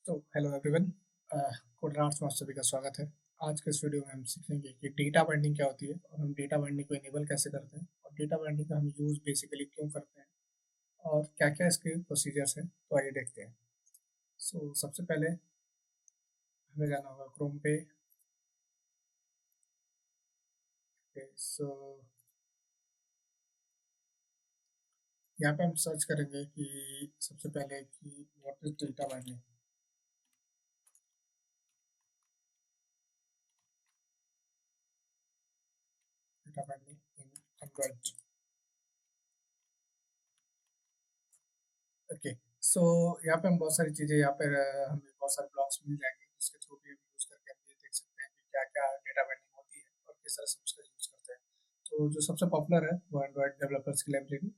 तो hello everyone, code arts में आप सभी का स्वागत है। आज के इस वीडियो में हम सीखेंगे कि डेटा बाइंडिंग क्या होती है और हम डेटा बाइंडिंग को इनेबल कैसे करते हैं और डेटा बाइंडिंग का हम यूज़ बेसिकली क्यों करते हैं और क्या-क्या इसके प्रोसीजर्स हैं। तो आइए देखते हैं। सबसे पहले हमें जाना होगा क्रोम पे। सो यहाँ पे हम सर्च करेंगे कि सबसे पहले कि what is data binding. Data binding in Android. Okay. So यहाँ पे हम बहुत सारी चीज़ें यहाँ पर हमें बहुत सारे ब्लॉग्स मिल जाएंगे जिसके थ्रू भी हम यूज़ करके हम ये देख सकते हैं कि क्या क्या डेटा बाइंडिंग होती है और किस तरह से हम उसका यूज़ करते हैं। तो जो सबसे पॉपुलर है वो एंड्रॉयड डेवलपर्स की लाइब्रेरी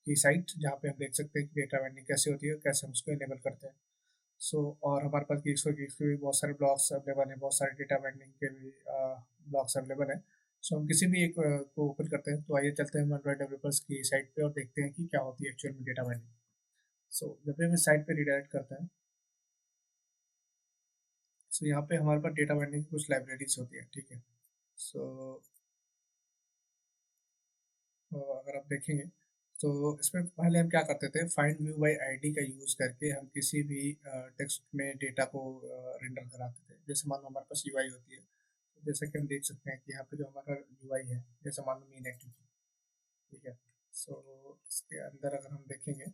की साइट, जहाँ पे हम देख सकते हैं कि डेटा बाइंडिंग कैसे होती है और कैसे हम उसको इनेबल करते हैं। और हमारे पास गीक्स फॉर गीक्स के भी बहुत सारे ब्लॉग्स अवेलेबल हैं, बहुत सारे डेटा बाइंडिंग के भी ब्लॉग्स अवेलेबल हैं। हम किसी भी एक को ओपन करते हैं। तो आइए चलते हैं हम एंड्रॉयड डेवलपर्स की साइट पे और देखते हैं कि क्या होती है एक्चुअल में डेटा बाइंडिंग। जब भी हम इस साइट पे रिडायरेक्ट करते हैं, यहाँ पे हमारे पास डेटा बाइंडिंग की कुछ लाइब्रेरीज होती है, ठीक है। सो अगर आप देखेंगे तो इसमें पहले हम क्या करते थे, फाइंड व्यू बाय आईडी का यूज़ करके हम किसी भी टेक्स्ट में डेटा को रेंडर कराते थे। जैसे मान लो हमारे पास यूआई होती है, तो जैसे कि हम देख सकते हैं कि यहाँ पे जो हमारा यूआई है, जैसे मान लो मेन एक्टिविटी, ठीक है। इसके अंदर अगर हम देखेंगे,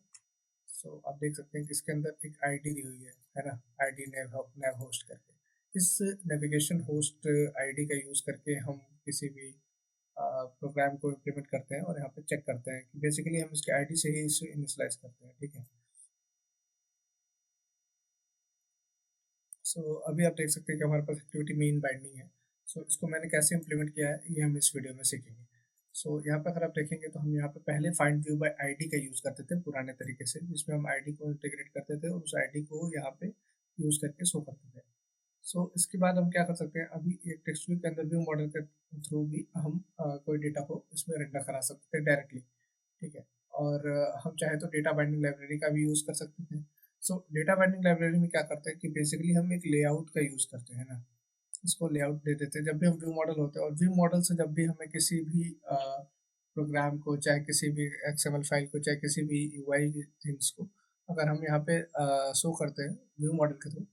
आप देख सकते हैं कि इसके अंदर एक आईडी दी हुई है ना, आईडी नेव होस्ट करके। इस नेविगेशन होस्ट आईडी का यूज़ करके हम किसी भी प्रोग्राम को इम्प्लीमेंट करते हैं और यहाँ पे चेक करते हैं कि बेसिकली हम इसके आईडी से ही इसे इनिशियलाइज करते हैं, ठीक है। अभी आप देख सकते हैं कि हमारे पास एक्टिविटी मेन बाइंडिंग है। इसको मैंने कैसे इम्प्लीमेंट किया है ये हम इस वीडियो में सीखेंगे। यहाँ पे अगर आप देखेंगे तो हम यहाँ पे पहले फाइंड व्यू बाय आईडी का यूज़ करते थे पुराने तरीके से, जिसमें हम आईडी को इंटीग्रेट करते थे और उस आईडी को यहाँ पे यूज़ करके शो करते थे। इसके बाद हम क्या कर सकते हैं, अभी एक टेक्स्ट व्यू के अंदर व्यू मॉडल के थ्रू भी हम कोई डेटा को इसमें रेंडर करा सकते थे डायरेक्टली, ठीक है। और हम चाहे तो डेटा बाइंडिंग लाइब्रेरी का भी यूज़ कर सकते थे। डेटा बाइंडिंग लाइब्रेरी में क्या करते हैं कि बेसिकली हम एक लेआउट का यूज़ करते हैं ना, इसको लेआउट दे देते हैं जब भी हम व्यू मॉडल होते हैं, और व्यू मॉडल से जब भी हमें किसी भी प्रोग्राम को, चाहे किसी भी एक्सएमएल फाइल को, चाहे किसी भी यूआई थिंग्स को अगर हम यहाँ पे शो करते हैं व्यू मॉडल के थ्रू,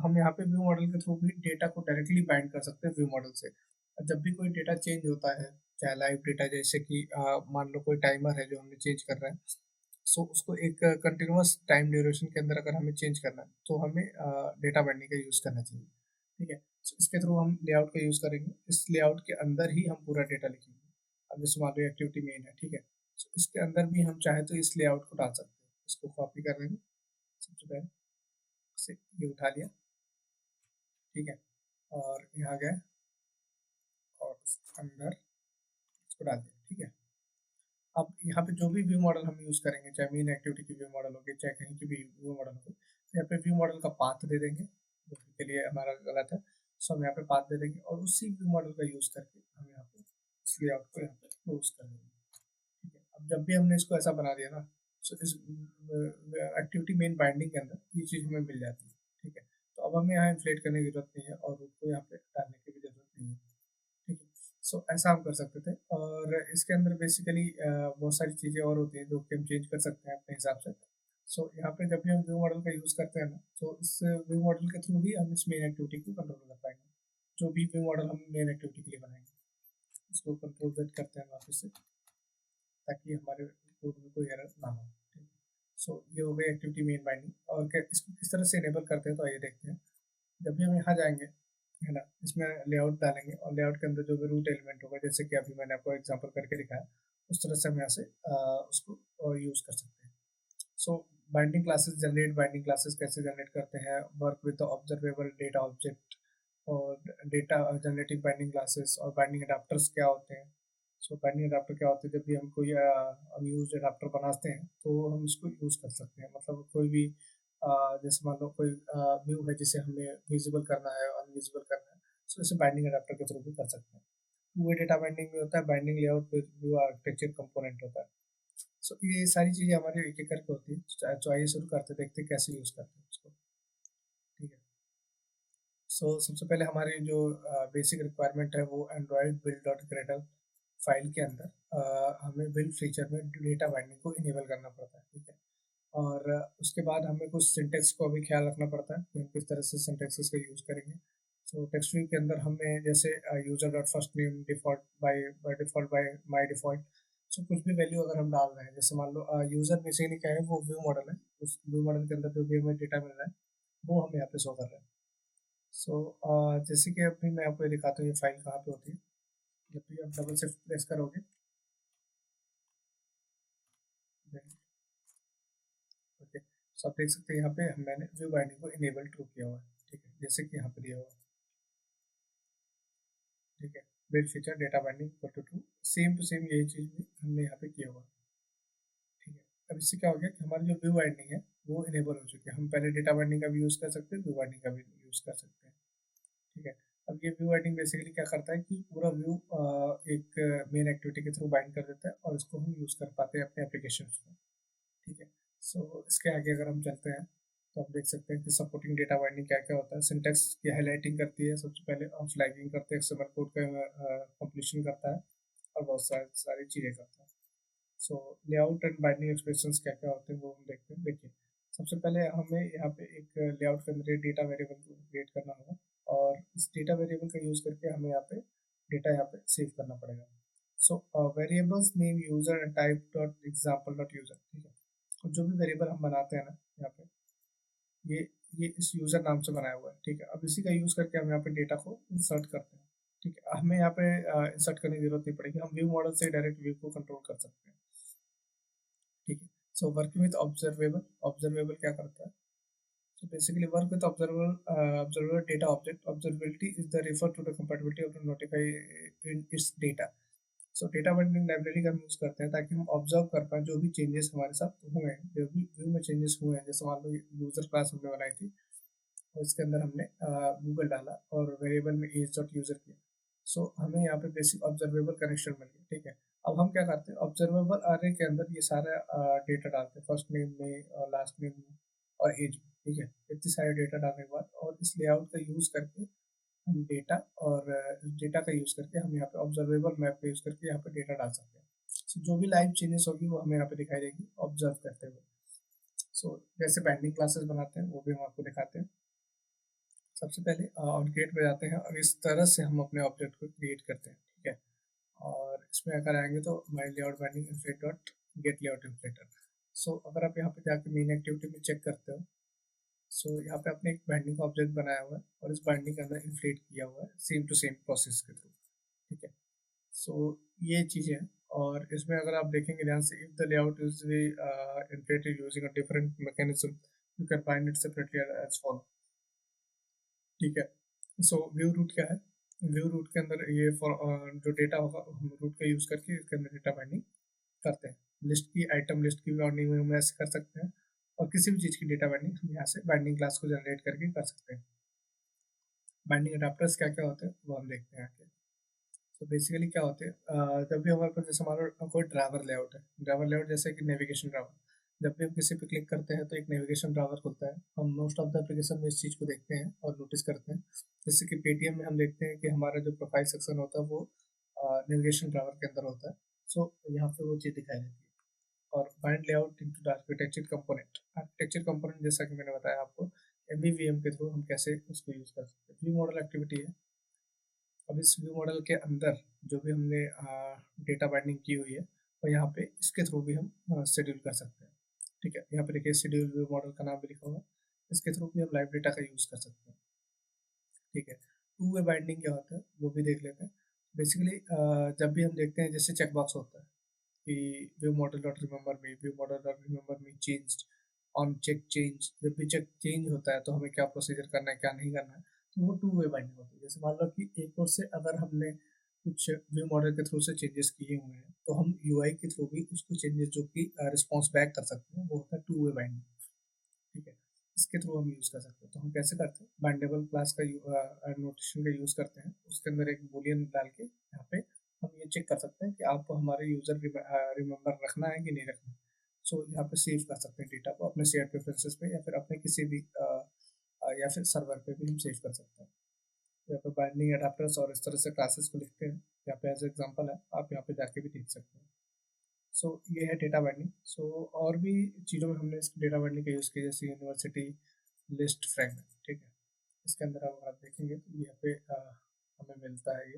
हम यहाँ पे व्यू मॉडल के थ्रू भी डेटा को डायरेक्टली बाइंड कर सकते हैं व्यू मॉडल से। और जब भी कोई डेटा चेंज होता है, चाहे लाइव डेटा, जैसे कि मान लो कोई टाइमर है जो हमने चेंज कर रहे हैं, उसको एक कंटिन्यूअस टाइम ड्यूरेशन के अंदर अगर हमें चेंज करना है तो हमें डेटा बाइंडिंग का यूज़ करना चाहिए, ठीक है। इसके थ्रू हम लेआउट का यूज़ करेंगे, इस लेआउट के अंदर ही हम पूरा डेटा लिखेंगे। अब जैसे मान लो एक्टिविटी मेन है, ठीक है। इसके अंदर भी हम चाहे तो इस लेआउट को डाल सकते हैं। इसको कॉपी कर लेंगे, सबसे पहले से ये उठा लिया, ठीक है, और यहाँ गए और इसके अंदर इसको डाल दिया, ठीक है। अब यहाँ पे जो भी व्यू मॉडल हम यूज़ करेंगे, चाहे मेन एक्टिविटी की व्यू मॉडल होगी, चाहे कहीं की भी व्यू मॉडल होगी, तो यहाँ पे व्यू मॉडल का पाथ दे देंगे, जो के लिए हमारा गलत है। हम यहाँ पे पाथ दे देंगे और उसी व्यू मॉडल का यूज़ करके हम यहाँ पे इस लेआउट को यहाँ पे क्लोज कर देंगे, ठीक है। अब जब भी हमने इसको ऐसा बना दिया ना, इस एक्टिविटी मेन बाइंडिंग के अंदर ये चीज़ हमें मिल जाती है, ठीक है। तो अब हमें यहाँ इन्फ्लेट करने की जरूरत नहीं है और उसको यहाँ पे डालने की भी जरूरत नहीं है, ठीक है। ऐसा हम कर सकते थे, और इसके अंदर बेसिकली बहुत सारी चीज़ें और होती हैं जो कि हम चेंज कर सकते हैं अपने हिसाब से। यहाँ पे जब भी हम व्यू मॉडल का यूज़ करते हैं ना, तो इस व्यू मॉडल के थ्रू ही हम इस मेन एक्टिविटी को कंट्रोल कर पाएंगे। जो भी व्यू मॉडल हम मेन एक्टिविटी के लिए बनाएंगे, इसको कंट्रोल Z करते हैं वापस से, ताकि हमारे कोड में कोई एरर ना हो, ठीक है। ये हो गई एक्टिविटी मेन बाइंडिंग। और इसको किस तरह से इनेबल करते हैं तो आइए देखते हैं। जब भी हम यहाँ जाएंगे, है ना, इसमें लेआउट डालेंगे और लेआउट के अंदर जो भी रूट एलिमेंट होगा, जैसे कि अभी मैंने आपको एग्जांपल करके दिखाया, उस तरह से हम यहाँ से उसको यूज़ कर सकते हैं। So binding classes generate, binding classes कैसे जनरेट करते हैं, work with observable data object, और डेटा जनरेटिंग बाइंडिंग क्लासेस, और बाइंडिंग अडाप्टर्स क्या होते हैं। बाइंडिंग अडाप्टर क्या होते हैं, जब भी हम कोई अनयूज्ड अडाप्टर बनाते हैं तो हम उसको यूज़ कर सकते हैं। मतलब कोई भी जैसे मान लो कोई व्यू है जिसे हमें विजिबल करना है, अनविजिबल करना है, इसे बाइंडिंग अडाप्टर के थ्रू भी कर सकते हैं। वो डेटा बाइंडिंग में होता है, binding layout view architecture component होता है। सो ये सारी चीज़ें हमारी एक एक करके होती है। तो आइए शुरू करते हैं, देखते हैं कैसे यूज़ करते हैं उसको। ठीक है। सबसे पहले हमारी जो बेसिक रिक्वायरमेंट है वो Android build dot Gradle file के अंदर हमें बिल्ड फीचर में डेटा बाइंडिंग को इनेबल करना पड़ता है। ठीक है। और उसके बाद हमें कुछ सिंटेक्स को भी ख्याल रखना पड़ता है कि हम किस तरह से सिंटेक्सेस का यूज़ करेंगे। टेक्स्ट व्यू के अंदर हमें जैसे user dot first name default by my default. कुछ भी वैल्यू अगर हम डाल रहे हैं, जैसे मान लो यूजर बेसिकली क्या है, वो व्यू मॉडल है। उस व्यू मॉडल के अंदर जो भी हमें डेटा मिल रहा है वो हमें यहाँ पे शो कर रहा है। जैसे कि अभी मैं आपको ये दिखाता हूँ ये फाइल कहाँ पे होती है। जब भी आप डबल शिफ्ट प्रेस करोगे, ओके, आप देख सकते हैं यहाँ पे मैंने व्यू बाइंडिंग को इनेबल ट्रू किया हुआ है। ठीक है, जैसे कि यहाँ पे दिया हुआ है। ठीक है, build feature data binding equal to true, same to same यही चीज़ भी हमने यहाँ पे किया हुआ है। ठीक है, अब इससे क्या हो गया कि हमारी जो व्यू बाइंडिंग है वो इनेबल हो चुकी है। हम पहले डेटा बाइंडिंग का भी यूज़ कर सकते हैं, व्यू बाइंडिंग का भी यूज़ कर सकते हैं। ठीक है, अब ये व्यू बाइंडिंग बेसिकली क्या करता है कि पूरा व्यू एक मेन एक्टिविटी के थ्रू बाइंड कर देता है और इसको हम यूज़ कर पाते हैं अपने एप्लीकेशन में। ठीक है। इसके आगे अगर हम चलते हैं तो आप देख सकते हैं कि सपोर्टिंग डेटा बाइंडिंग क्या क्या होता है। सिंटेक्स की हाईलाइटिंग करती है सबसे पहले, और फ्लैगिंग करते हैं, एक्सएमएल कोड का कंप्लीशन करता है और बहुत सारी सारी चीज़ें करता है। लेआउट एंड बाइंडिंग एक्सप्रेशंस क्या क्या होते हैं वो हम देखते हैं। देखिए, सबसे पहले हमें यहाँ पे एक लेआउट के अंदर डेटा वेरिएबल को क्रिएट करना होगा और इस डेटा वेरिएबल का यूज़ करके हमें यहाँ पे डेटा यहाँ पे सेव करना पड़ेगा। Variables name user and type dot example dot user. ठीक है, तो जो भी वेरिएबल हम बनाते हैं ना यहाँ पे, ये ये इस यूजर नाम से बनाया हुआ है। ठीक है, अब इसी का यूज करके हम यहाँ पे डेटा को इंसर्ट करते हैं। ठीक है, हमें यहाँ पे इंसर्ट करने की जरूरत नहीं पड़ेगी, हम व्यू मॉडल से डायरेक्ट व्यू को कंट्रोल कर सकते हैं। ठीक है, वर्किंग विद ऑब्जर्वेबल, ऑब्जर्वेबल क्या करता है? Basically work with observable data object. Observability is the refer to the compatibility of the notify in its data. Data binding library का हम यूज़ करते हैं ताकि हम ऑब्जर्व कर पाएँ जो भी चेंजेस हमारे साथ हुए हैं, जो भी व्यू में चेंजेस हुए हैं। जैसे मान लो यूजर क्लास हमने बनाई थी और इसके अंदर हमने गूगल डाला और वेरिएबल में एज डॉट यूजर किया। हमें यहाँ पे बेसिक ऑब्जर्वेबल कनेक्शन मिल गया। ठीक है, अब हम क्या करते हैं, ऑब्जर्वेबल अरे के अंदर ये सारा डेटा डालते हैं, फर्स्ट नेम में और लास्ट नेम में और एज में। ठीक है, इतने सारे डेटा डालने के बाद और इस लेआउट का यूज़ करके हम डेटा और डेटा का यूज़ करके हम यहाँ पे ऑब्जर्वेबल मैप का यूज़ करके यहाँ पे डेटा डाल सकते हैं। जो भी लाइव चेंजेस होगी वो हमें यहाँ पे दिखाई देगी ऑब्जर्व करते हुए। जैसे बाइंडिंग क्लासेस बनाते हैं वो भी हम आपको दिखाते हैं। सबसे पहले ऑन क्रिएट पे जाते हैं और इस तरह से हम अपने ऑब्जेक्ट को क्रिएट करते हैं। ठीक है, और इसमें अगर आएंगे तो my layout binding inflate dot get layout inflater. अगर आप यहाँ पे जाके मेन एक्टिविटी में चेक करते हो, यहाँ पे आपने एक बाइंडिंग का ऑब्जेक्ट बनाया हुआ है और इस बाइंडिंग के अंदर इन्फ्लेट किया हुआ है सेम टू सेम प्रोसेस के थ्रू। ठीक है, ये चीज़ें हैं। और इसमें अगर आप देखेंगे ध्यान से, if the layout is inflated using a different mechanism you can bind it separately as follow. ठीक है, व्यू रूट क्या है? व्यू रूट के अंदर ये जो डेटा होगा हम रूट का यूज करके इसके अंदर डेटा बाइंडिंग करते हैं। लिस्ट की, आइटम लिस्ट की बाइंडिंग हम ऐसे कर सकते हैं और किसी भी चीज़ की डेटा बाइंडिंग हम यहाँ से बाइंडिंग क्लास को जनरेट करके कर सकते हैं। बाइंडिंग अडाप्टर्स क्या क्या होते हैं वो हम देखते हैं आगे। बेसिकली क्या होते हैं, जब भी हमारे पास जैसे हमारा कोई ड्राइवर लेआउट है, ड्राइवर लेआउट जैसे कि नेविगेशन ड्राइवर, जब भी हम किसी पे क्लिक करते हैं तो एक नेविगेशन ड्राइवर खुलता है। हम मोस्ट ऑफ द एप्लीकेशन में इस चीज़ को देखते हैं और नोटिस करते हैं। जैसे कि पेटीएम में हम देखते हैं कि हमारा जो प्रोफाइल सेक्शन होता है वो नेविगेशन ड्राइवर के अंदर होता है। यहाँ पे वो चीज़ दिखाई देती है। और bind layout into the architecture component. Architecture component जैसा कि मैंने बताया आपको, एमवीवीएम के थ्रू हम कैसे उसको यूज़ कर सकते हैं। व्यू मॉडल एक्टिविटी है। अब इस व्यू मॉडल के अंदर जो भी हमने डेटा बाइंडिंग की हुई है तो यहाँ पे इसके थ्रू भी हम शेड्यूल कर सकते हैं। ठीक है, यहाँ पे देखिए शेड्यूल व्यू मॉडल का नाम भी लिखा हुआ है, इसके थ्रू भी हम लाइव डेटा का यूज़ कर सकते हैं। ठीक है, टू वे बाइंडिंग क्या होता है वो भी देख लेते हैं। बेसिकली जब भी हम देखते हैं जैसे चेकबॉक्स होता है कि view model dot remember me, view model dot remember me changed on check change. जब भी चेक चेंज होता है तो हमें क्या प्रोसीजर करना है क्या नहीं करना है, तो वो टू वे बाइंडिंग होती है। जैसे मान लो कि एक और से अगर हमने कुछ व्यू मॉडल के थ्रू से चेंजेस किए हुए हैं तो हम यूआई के थ्रू भी उसको चेंजेस जो कि रिस्पॉन्स बैक कर सकते हैं, वो होता है टू वे बाइंडिंग। ठीक है, इसके थ्रू हम यूज़ कर सकते हैं। तो हम कैसे करते हैं, बाइंडेबल क्लास का नोटेशन का यूज़ करते हैं। उसके अंदर एक बूलियन डाल के यहाँ पे हम ये चेक कर सकते हैं कि आपको हमारे यूज़र रिमेंबर रखना है कि नहीं रखना है। सो यहाँ पे सेव कर सकते हैं डेटा को अपने शेयर प्रेफरेंसेस पे या फिर अपने किसी भी या फिर सर्वर पे भी हम सेव कर सकते हैं। यहाँ पे बाइंडिंग एडाप्टर्स और इस तरह से क्लासेस को लिखते हैं, यहाँ पे एज एग्जांपल है, आप यहाँ पे जाके भी देख सकते हैं। सो ये है डेटा बाइंडिंग। सो और भी चीज़ों में हमने इस डेटा बाइंडिंग का यूज़ किया, जैसे यूनिवर्सिटी लिस्ट फ्रेगमेंट, ठीक है। इसके अंदर अगर आप देखेंगे तो यहाँ पे हमें मिलता है ये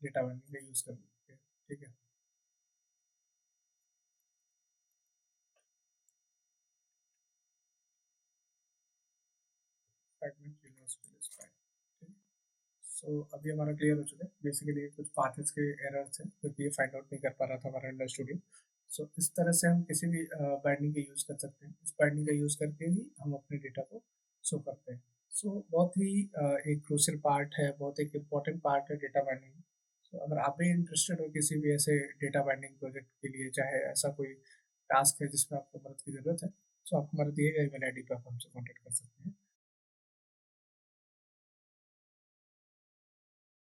डेटा बाइंडिंग का यूज़ करके, ठीक है। फ्रेगमेंट यूनिवर्सिटी लिस्ट फ्रेगमेंट, सो अभी हमारा क्लियर हो चुका है। बेसिकली कुछ पाथेस के एरर्स हैं क्योंकि ये फाइंड आउट नहीं कर पा रहा था हमारा अंडर स्टूडियो। सो इस तरह से हम किसी भी बाइंडिंग का यूज़ कर सकते हैं। इस बाइंडिंग का यूज़ करके ही हम अपने डेटा को शो करते हैं। सो बहुत ही एक क्रूशियल पार्ट है, बहुत एक इम्पॉर्टेंट पार्ट है डेटा बाइंडिंग। सो अगर आप भी इंटरेस्टेड हो किसी भी ऐसे डेटा बाइंडिंग प्रोजेक्ट के लिए, चाहे ऐसा कोई टास्क है जिसमें आपको मदद की ज़रूरत है, तो आप हमारे दिए गए ईमेल आईडी पर हमसे कॉन्टेक्ट कर सकते हैं।